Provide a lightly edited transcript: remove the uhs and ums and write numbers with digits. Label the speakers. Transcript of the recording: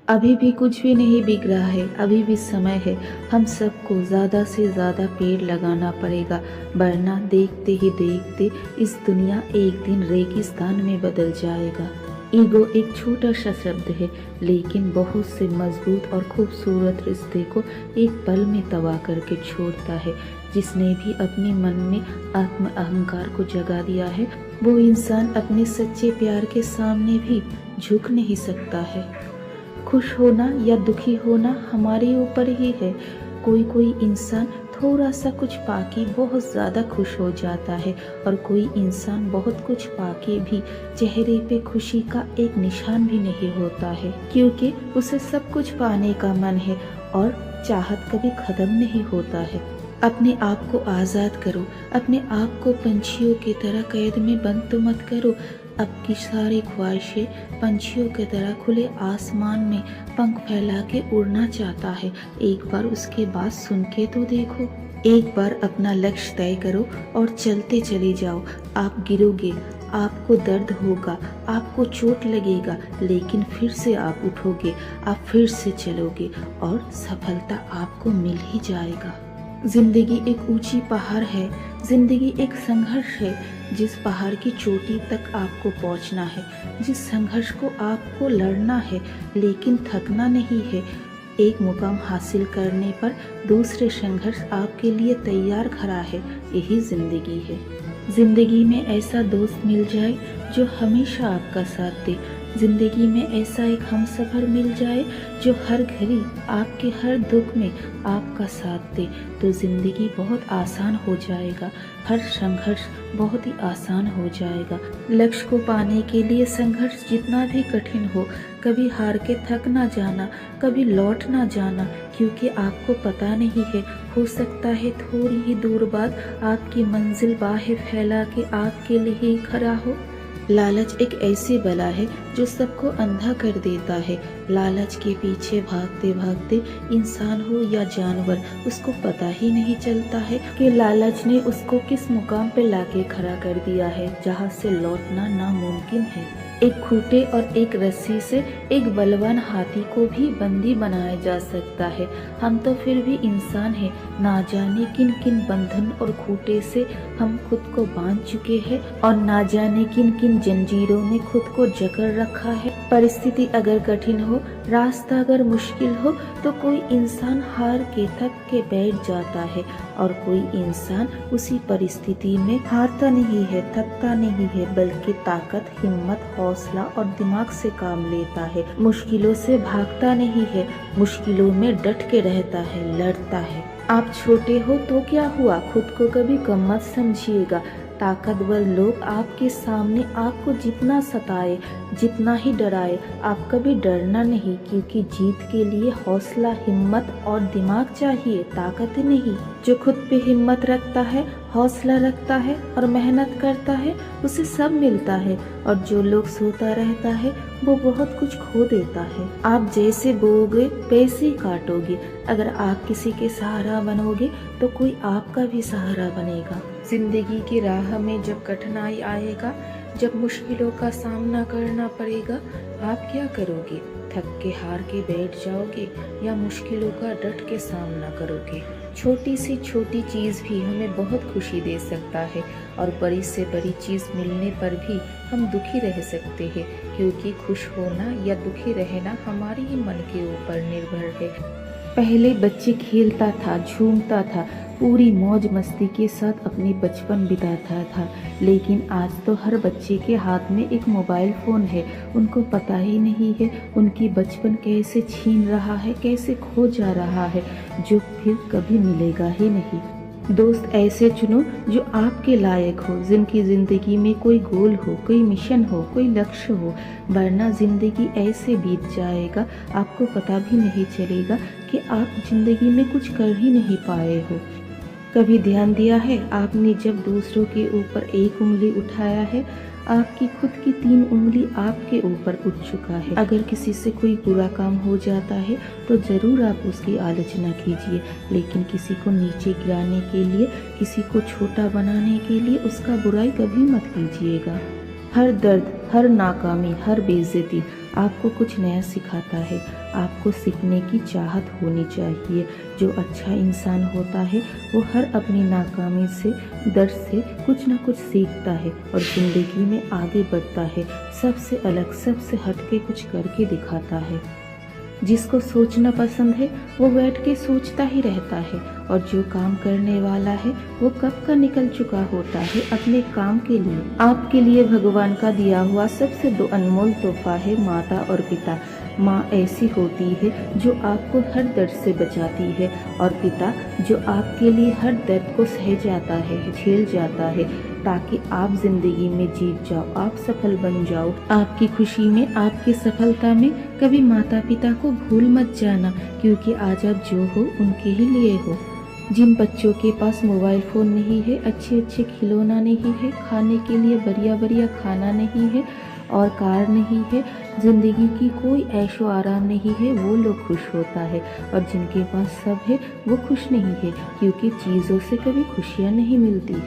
Speaker 1: अभी भी कुछ भी नहीं बिक रहा है, अभी भी समय है। हम सबको ज़्यादा से ज़्यादा पेड़ लगाना पड़ेगा, वरना देखते ही देखते इस दुनिया एक दिन रेगिस्तान में बदल जाएगा। ईगो एक छोटा सा शब्द है, लेकिन बहुत से मजबूत और खूबसूरत रिश्ते को एक पल में तबाह करके छोड़ता है। जिसने भी अपने मन में आत्म अहंकार को जगा दिया है, वो इंसान अपने सच्चे प्यार के सामने भी झुक नहीं सकता है। खुश होना या दुखी होना हमारे ऊपर ही है। कोई कोई इंसान थोड़ा सा कुछ पाके बहुत ज़्यादा खुश हो जाता है, और कोई इंसान बहुत कुछ पाके भी चेहरे पे खुशी का एक निशान भी नहीं होता है, क्योंकि उसे सब कुछ पाने का मन है और चाहत कभी ख़त्म नहीं होता है। अपने आप को आज़ाद करो, अपने आप को पंछियों की तरह कैद में बंद तो मत करो। आपकी सारी ख्वाहिशें पंछियों की तरह खुले आसमान में पंख फैला के उड़ना चाहता है। एक बार उसके बात सुन के तो देखो। एक बार अपना लक्ष्य तय करो और चलते चले जाओ। आप गिरोगे, आपको दर्द होगा, आपको चोट लगेगा, लेकिन फिर से आप उठोगे, आप फिर से चलोगे और सफलता आपको मिल ही जाएगा। जिंदगी एक ऊंची पहाड़ है, जिंदगी एक संघर्ष है। जिस पहाड़ की चोटी तक आपको पहुंचना है, जिस संघर्ष को आपको लड़ना है, लेकिन थकना नहीं है। एक मुकाम हासिल करने पर दूसरे संघर्ष आपके लिए तैयार खड़ा है। यही जिंदगी है। जिंदगी में ऐसा दोस्त मिल जाए जो हमेशा आपका साथ दे, जिंदगी में ऐसा एक हमसफर मिल जाए जो हर घड़ी आपके हर दुख में आपका साथ दे, तो ज़िंदगी बहुत आसान हो जाएगा। हर संघर्ष बहुत ही आसान हो जाएगा। लक्ष्य को पाने के लिए संघर्ष जितना भी कठिन हो, कभी हार के थक ना जाना, कभी लौट ना जाना, क्योंकि आपको पता नहीं है, हो सकता है थोड़ी ही दूर बाद आपकी मंजिल बाहें फैला के आपके लिए ही खड़ा हो। लालच एक ऐसी बला है जो सबको अंधा कर देता है। लालच के पीछे भागते भागते इंसान हो या जानवर, उसको पता ही नहीं चलता है कि लालच ने उसको किस मुकाम पे लाके खड़ा कर दिया है, जहाँ से लौटना नामुमकिन है। एक खूंटे और एक रस्सी से एक बलवान हाथी को भी बंदी बनाया जा सकता है। हम तो फिर भी इंसान हैं, ना जाने किन किन बंधन और खूंटे से हम खुद को बांध चुके हैं, और ना जाने किन किन जंजीरों ने खुद को जकड़ रखा है। परिस्थिति अगर कठिन हो, रास्ता अगर मुश्किल हो, तो कोई इंसान हार के थक के बैठ जाता है, और कोई इंसान उसी परिस्थिति में हारता नहीं है, थकता नहीं है, बल्कि ताकत, हिम्मत, हौसला और दिमाग से काम लेता है। मुश्किलों से भागता नहीं है, मुश्किलों में डट के रहता है, लड़ता है। आप छोटे हो तो क्या हुआ, खुद को कभी कम मत समझिएगा। ताकतवर लोग आपके सामने आपको जितना सताए, जितना ही डराए, आप कभी डरना नहीं, क्योंकि जीत के लिए हौसला, हिम्मत और दिमाग चाहिए, ताकत नहीं। जो खुद पे हिम्मत रखता है, हौसला रखता है और मेहनत करता है, उसे सब मिलता है, और जो लोग सोता रहता है वो बहुत कुछ खो देता है। आप जैसे बोओगे वैसे ही काटोगे। अगर आप किसी के सहारा बनोगे तो कोई आपका भी सहारा बनेगा। जिंदगी की राह में जब कठिनाई आएगा, जब मुश्किलों का सामना करना पड़ेगा, आप क्या करोगे? थक के हार के बैठ जाओगे या मुश्किलों का डट के सामना करोगे? छोटी सी छोटी चीज़ भी हमें बहुत खुशी दे सकता है, और बड़ी से बड़ी चीज़ मिलने पर भी हम दुखी रह सकते हैं, क्योंकि खुश होना या दुखी रहना हमारे ही मन के ऊपर निर्भर है। पहले बच्चे खेलता था, झूमता था, पूरी मौज मस्ती के साथ अपनी बचपन बिताता था, लेकिन आज तो हर बच्चे के हाथ में एक मोबाइल फ़ोन है। उनको पता ही नहीं है उनकी बचपन कैसे छीन रहा है, कैसे खो जा रहा है, जो फिर कभी मिलेगा ही नहीं। दोस्त ऐसे चुनो जो आपके लायक हो, जिनकी ज़िंदगी में कोई गोल हो, कोई मिशन हो, कोई लक्ष्य हो, वरना ज़िंदगी ऐसे बीत जाएगा, आपको पता भी नहीं चलेगा कि आप ज़िंदगी में कुछ कर ही नहीं पाए हो। कभी ध्यान दिया है आपने, जब दूसरों के ऊपर एक उंगली उठाया है, आपकी खुद की 3 उंगली आपके ऊपर उठ चुका है। अगर किसी से कोई बुरा काम हो जाता है तो ज़रूर आप उसकी आलोचना कीजिए, लेकिन किसी को नीचे गिराने के लिए, किसी को छोटा बनाने के लिए उसका बुराई कभी मत कीजिएगा। हर दर्द, हर नाकामी, हर बेइज्जती आपको कुछ नया सिखाता है। आपको सीखने की चाहत होनी चाहिए। जो अच्छा इंसान होता है वो हर अपनी नाकामी से, दर्द से कुछ ना कुछ सीखता है और ज़िंदगी में आगे बढ़ता है। सबसे अलग, सबसे हटके कुछ करके दिखाता है। जिसको सोचना पसंद है वो बैठ के सोचता ही रहता है और जो काम करने वाला है वो कब का निकल चुका होता है अपने काम के लिए। आपके लिए भगवान का दिया हुआ सबसे दो अनमोल तोहफा है माता और पिता। माँ ऐसी होती है जो आपको हर दर्द से बचाती है और पिता जो आपके लिए हर दर्द को सह जाता है, झेल जाता है, ताकि आप जिंदगी में जीत जाओ, आप सफल बन जाओ। आपकी खुशी में, आपकी सफलता में कभी माता पिता को भूल मत जाना, क्योंकि आज आप जो हो उनके ही लिए हो। जिन बच्चों के पास मोबाइल फ़ोन नहीं है, अच्छे अच्छे खिलौना नहीं है, खाने के लिए बढ़िया बढ़िया खाना नहीं है और कार नहीं है, ज़िंदगी की कोई ऐशो आराम नहीं है, वो लोग खुश होता है। और जिनके पास सब है वो खुश नहीं है, क्योंकि चीज़ों से कभी खुशियाँ नहीं मिलती।